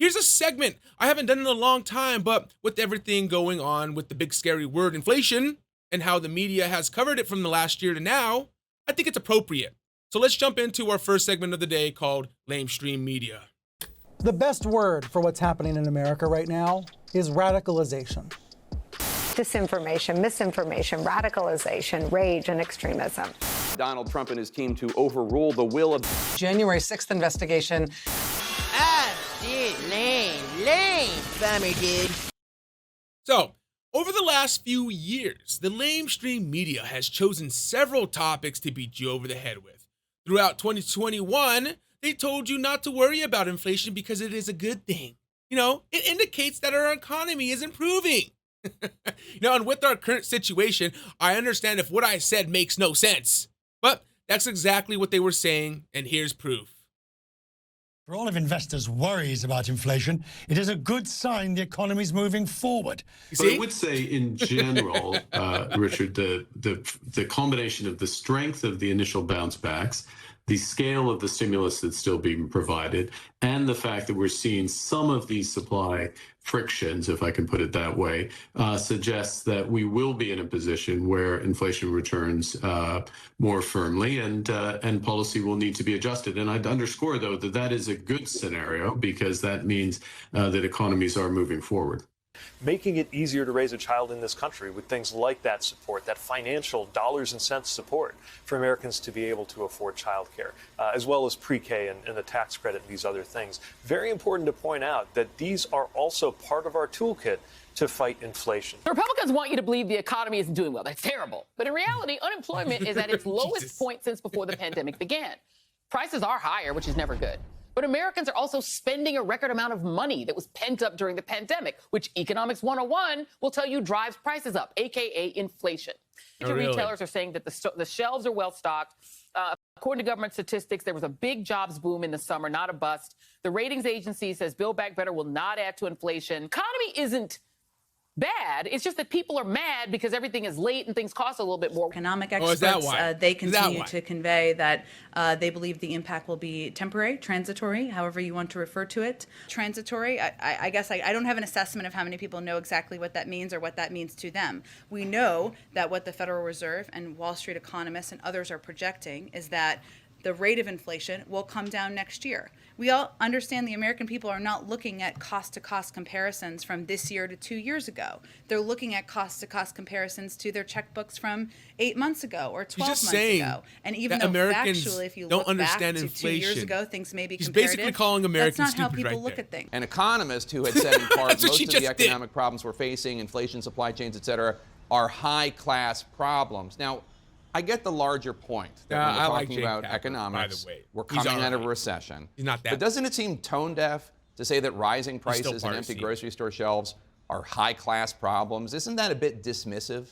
Here's a segment I haven't done in a long time, but with everything going on with the big scary word inflation and how the media has covered it from the last year to now, I think it's appropriate. So let's jump into our first segment of the day called Lamestream Media. The best word for what's happening in America right now is radicalization. Disinformation, misinformation, radicalization, rage, and extremism. Donald Trump and his team to overrule the will of January 6th investigation. Lame, Bummer, dude. So, over the last few years, the Lamestream Media has chosen several topics to beat you over the head with. Throughout 2021, they told you not to worry about inflation because it is a good thing. It indicates that our economy is improving. And with our current situation, I understand if what I said makes no sense. But that's exactly what they were saying, and here's proof. For all of investors' worries about inflation, it is a good sign the economy's moving forward. But I would say in general, Richard, the combination of the strength of the initial bounce backs, the scale of the stimulus that's still being provided, and the fact that we're seeing some of these supply frictions, if I can put it that way, suggests that we will be in a position where inflation returns more firmly, and policy will need to be adjusted. And I'd underscore, though, that that is a good scenario because that means that economies are moving forward. Making it easier to raise a child in this country with things like that support, that financial dollars and cents support for Americans to be able to afford childcare, as well as pre-K and the tax credit and these other things. Very important to point out that these are also part of our toolkit to fight inflation. The Republicans want you to believe the economy isn't doing well. That's terrible. But in reality, unemployment is at its lowest point since before the pandemic began. Prices are higher, which is never good. But Americans are also spending a record amount of money that was pent up during the pandemic, which Economics 101 will tell you drives prices up, a.k.a. inflation. Really? Retailers are saying that the shelves are well stocked. According to government statistics, there was a big jobs boom in the summer, not a bust. The ratings agency says Build Back Better will not add to inflation. Economy isn't bad. It's just that people are mad because everything is late and things cost a little bit more. Economic experts, they continue to convey that they believe the impact will be temporary, transitory, however you want to refer to it. Transitory, I guess I don't have an assessment of how many people know exactly what that means or what that means to them. We know that what the Federal Reserve and Wall Street economists and others are projecting is that the rate of inflation will come down next year. We all understand the American people are not looking at cost-to-cost comparisons from this year to 2 years ago. They're looking at cost-to-cost comparisons to their checkbooks from 8 months ago or 12 months ago. And even though factually, if you look back to 2 years ago, things may be comparative. He's basically calling Americans that's not stupid how people right look at things. An economist who had said in part most of the economic did. problems we're facing, inflation, supply chains, et cetera, are high-class problems. Now, I get the larger point that when we're talking about economics, we're coming out of a recession. He's not that. But doesn't it seem tone deaf to say that rising prices and empty grocery store shelves are high-class problems? Isn't that a bit dismissive?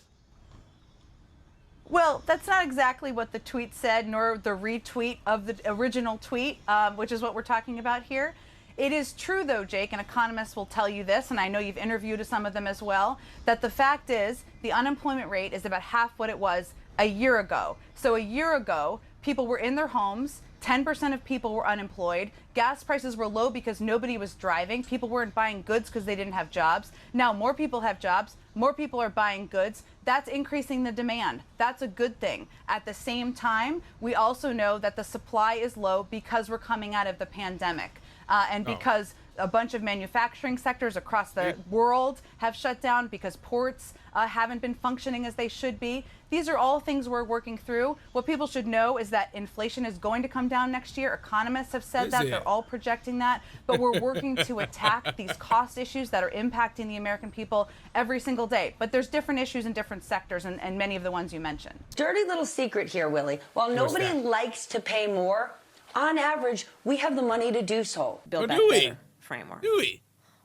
Well, that's not exactly what the tweet said, nor the retweet of the original tweet, which is what we're talking about here. It is true, though, Jake, and economists will tell you this, and I know you've interviewed some of them as well, that the fact is the unemployment rate is about half what it was a year ago. So a year ago, people were in their homes, 10% of people were unemployed, gas prices were low because nobody was driving, people weren't buying goods because they didn't have jobs. Now more people have jobs, more people are buying goods. That's increasing the demand. That's a good thing. At the same time, we also know that the supply is low because we're coming out of the pandemic. And because a bunch of manufacturing sectors across the world have shut down, because ports haven't been functioning as they should be. These are all things we're working through. What people should know is that inflation is going to come down next year. Economists have said that. They're all projecting that. But we're working to attack these cost issues that are impacting the American people every single day. But there's different issues in different sectors, and many of the ones you mentioned. Dirty little secret here, Willie. While nobody likes to pay more, on average, we have the money to do so. Build Back Better framework.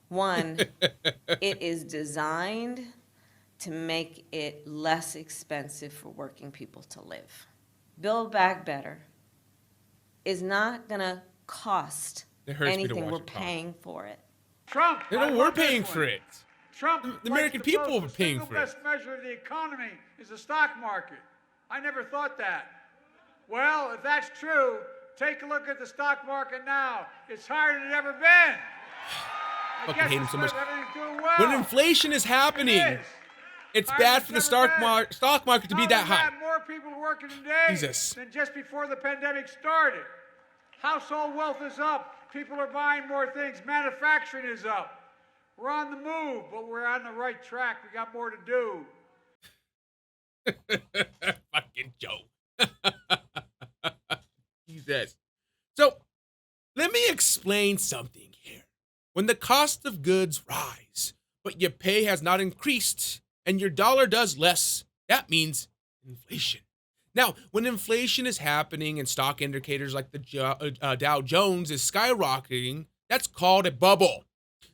One, it is designed to make it less expensive for working people to live. Build Back Better is not going to cost anything. We're paying for it. Trump. We're paying for it. Trump. The American people are paying for it. The best measure of the economy is the stock market. I never thought that. Well, if that's true, take a look at the stock market now. It's higher than it's ever been. fucking hate him so much. When inflation is happening, it's bad for the stock market to be that high. More people working today than just before the pandemic started. Household wealth is up. People are buying more things. Manufacturing is up. We're on the move, but we're on the right track. We got more to do. Fucking Joe. Jesus. So, let me explain something here. When the cost of goods rise, but your pay has not increased, and your dollar does less, that means inflation. Now, when inflation is happening and stock indicators like the Dow Jones is skyrocketing, that's called a bubble.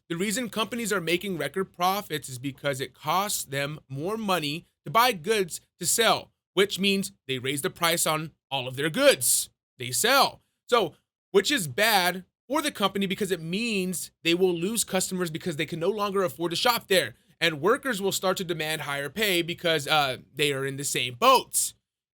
The reason companies are making record profits is because it costs them more money to buy goods to sell, which means they raise the price on all of their goods they sell. So, which is bad for the company because it means they will lose customers because they can no longer afford to shop there. And workers will start to demand higher pay because they are in the same boats.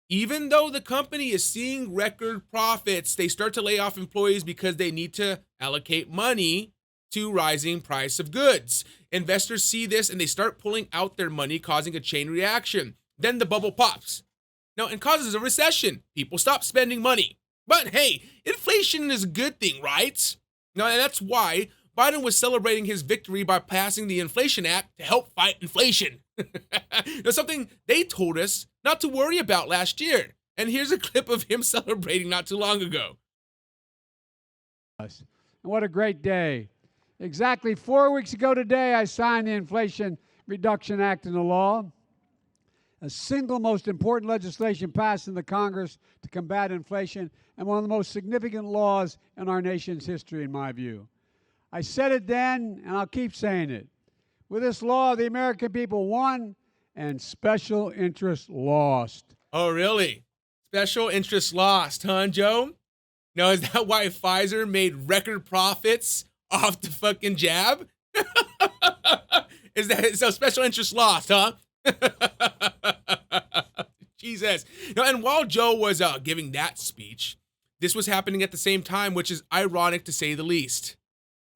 Even though the company is seeing record profits, they start to lay off employees because they need to allocate money to rising price of goods. Investors see this and they start pulling out their money, causing a chain reaction. Then the bubble pops. Now, it causes a recession. People stop spending money. But hey, inflation is a good thing, right? Now, and that's why Biden was celebrating his victory by passing the Inflation Act to help fight inflation. That's something they told us not to worry about last year. And here's a clip of him celebrating not too long ago. And what a great day. Exactly 4 weeks ago today, I signed the Inflation Reduction Act into law, a single most important legislation passed in the Congress to combat inflation and one of the most significant laws in our nation's history, in my view. I said it then, and I'll keep saying it. With this law, the American people won and special interests lost. Oh, really? Special interests lost, huh, Joe? Now, is that why Pfizer made record profits off the fucking jab? Is that so? Special interest lost, huh? Jesus. Now, and while Joe was giving that speech, this was happening at the same time, which is ironic to say the least.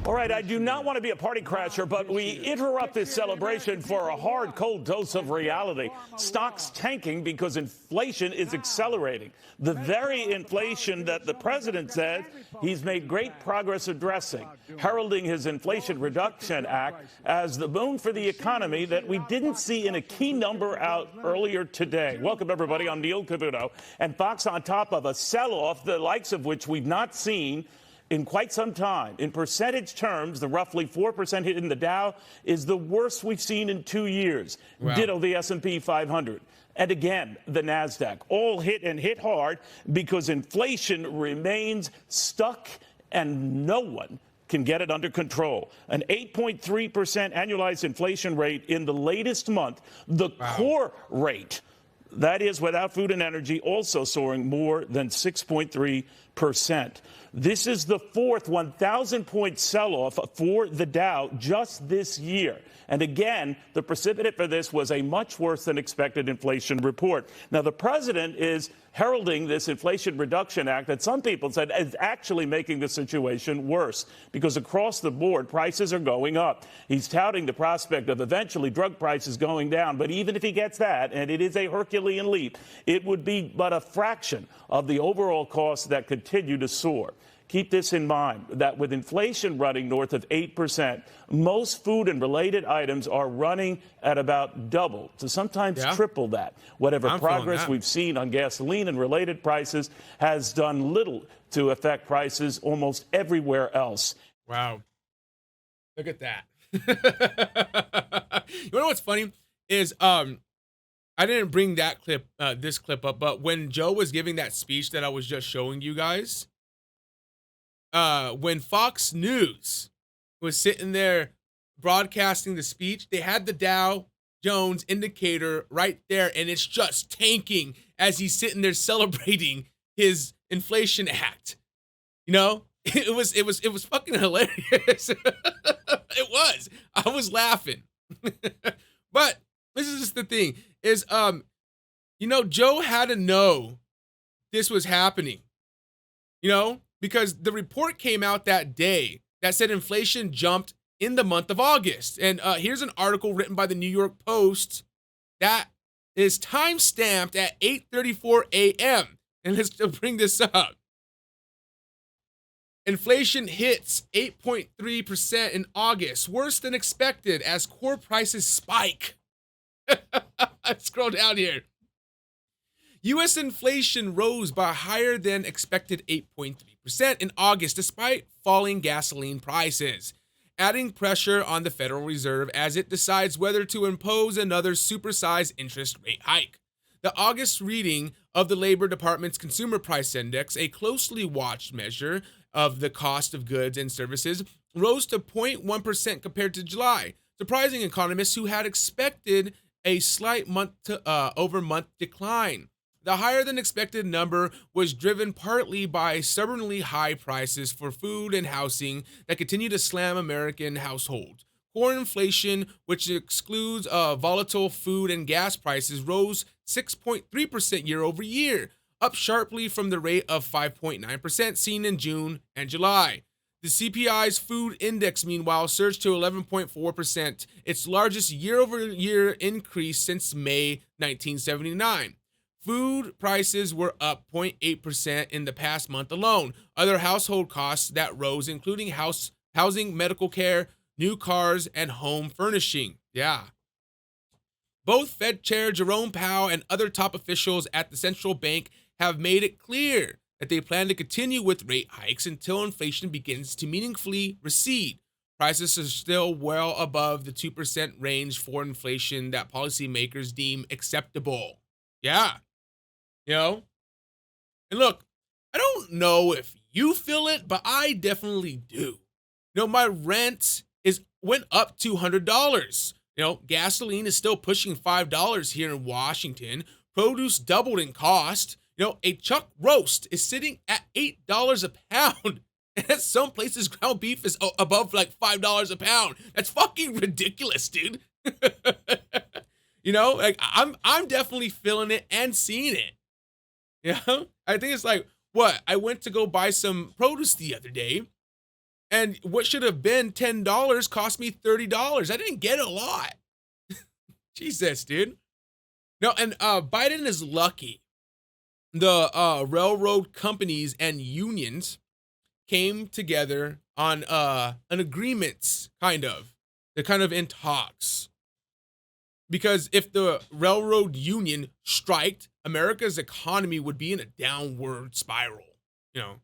All right, I do not want to be a party crasher, but we interrupt this celebration for a hard, cold dose of reality. Stocks tanking because inflation is accelerating. The very inflation that the president said he's made great progress addressing, heralding his Inflation Reduction Act as the boon for the economy that we didn't see in a key number out earlier today. Welcome, everybody. I'm Neil Cavuto. And Fox on top of a sell-off, the likes of which we've not seen in quite some time. In percentage terms, the roughly 4% hit in the Dow is the worst we've seen in 2 years. Wow. Ditto the S&P 500. And again, the NASDAQ. All hit and hit hard because inflation remains stuck and no one can get it under control. An 8.3% annualized inflation rate in the latest month. The core rate, that is without food and energy, also soaring more than 6.3%. This is the fourth 1,000-point sell-off for the Dow just this year. And again, the precipitant for this was a much worse than expected inflation report. Now, the president is heralding this Inflation Reduction Act that some people said is actually making the situation worse because across the board, prices are going up. He's touting the prospect of eventually drug prices going down. But even if he gets that, and it is a Herculean leap, it would be but a fraction of the overall costs that continue to soar. Keep this in mind, that with inflation running north of 8%, most food and related items are running at about double to sometimes triple that. Whatever progress we've seen on gasoline and related prices has done little to affect prices almost everywhere else. Wow. Look at that. You know what's funny is I didn't bring that clip, this clip up, but when Joe was giving that speech that I was just showing you guys, when Fox News was sitting there broadcasting the speech, they had the Dow Jones indicator right there, and it's just tanking as he's sitting there celebrating his Inflation Act. You know, it was fucking hilarious. It was. I was laughing. But this is just the thing is, you know, Joe had to know this was happening, you know, because the report came out that day that said inflation jumped in the month of August. And here's an article written by the New York Post that is time-stamped at 8:34 a.m. And let's bring this up. Inflation hits 8.3% in August, worse than expected as core prices spike. Scroll down here. U.S. inflation rose by a higher than expected 8.3% in August, despite falling gasoline prices, adding pressure on the Federal Reserve as it decides whether to impose another supersized interest rate hike. The August reading of the Labor Department's Consumer Price Index, a closely watched measure of the cost of goods and services, rose to 0.1% compared to July, surprising economists who had expected a slight month-over-month decline. The higher-than-expected number was driven partly by stubbornly high prices for food and housing that continue to slam American households. Core inflation, which excludes volatile food and gas prices, rose 6.3% year over year, up sharply from the rate of 5.9% seen in June and July. The CPI's food index, meanwhile, surged to 11.4%, its largest year-over-year increase since May 1979. Food prices were up 0.8% in the past month alone. Other household costs that rose, including housing, medical care, new cars, and home furnishing. Yeah. Both Fed Chair Jerome Powell and other top officials at the central bank have made it clear that they plan to continue with rate hikes until inflation begins to meaningfully recede. Prices are still well above the 2% range for inflation that policymakers deem acceptable. Yeah. You know? And look, I don't know if you feel it, but I definitely do. You know, my rent went up $200. You know, gasoline is still pushing $5 here in Washington. Produce doubled in cost. You know, a chuck roast is sitting at $8 a pound. And at some places, ground beef is above like $5 a pound. That's fucking ridiculous, dude. You know, like I'm definitely feeling it and seeing it. You know, I think it's like, what? I went to go buy some produce the other day, and what should have been $10 cost me $30. I didn't get a lot. Jesus, dude. No, and Biden is lucky. The railroad companies and unions came together on an agreement, kind of. They're kind of in talks. Because if the railroad union striked, America's economy would be in a downward spiral, you know.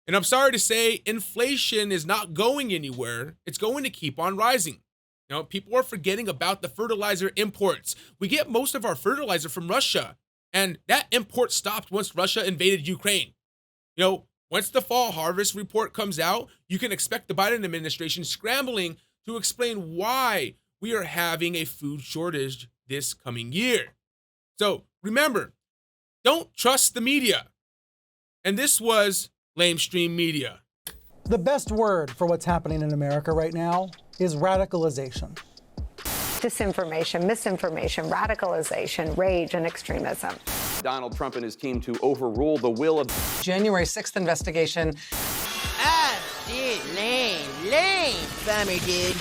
And I'm sorry to say, inflation is not going anywhere. It's going to keep on rising. You know, people are forgetting about the fertilizer imports. We get most of our fertilizer from Russia, and that import stopped once Russia invaded Ukraine. You know, once the fall harvest report comes out, you can expect the Biden administration scrambling to explain why we are having a food shortage this coming year. So remember, don't trust the media. And this was Lamestream Media. The best word for what's happening in America right now is radicalization. Disinformation, misinformation, radicalization, rage, and extremism. Donald Trump and his team to overrule the will of January 6th investigation. Shit, lame, family dude.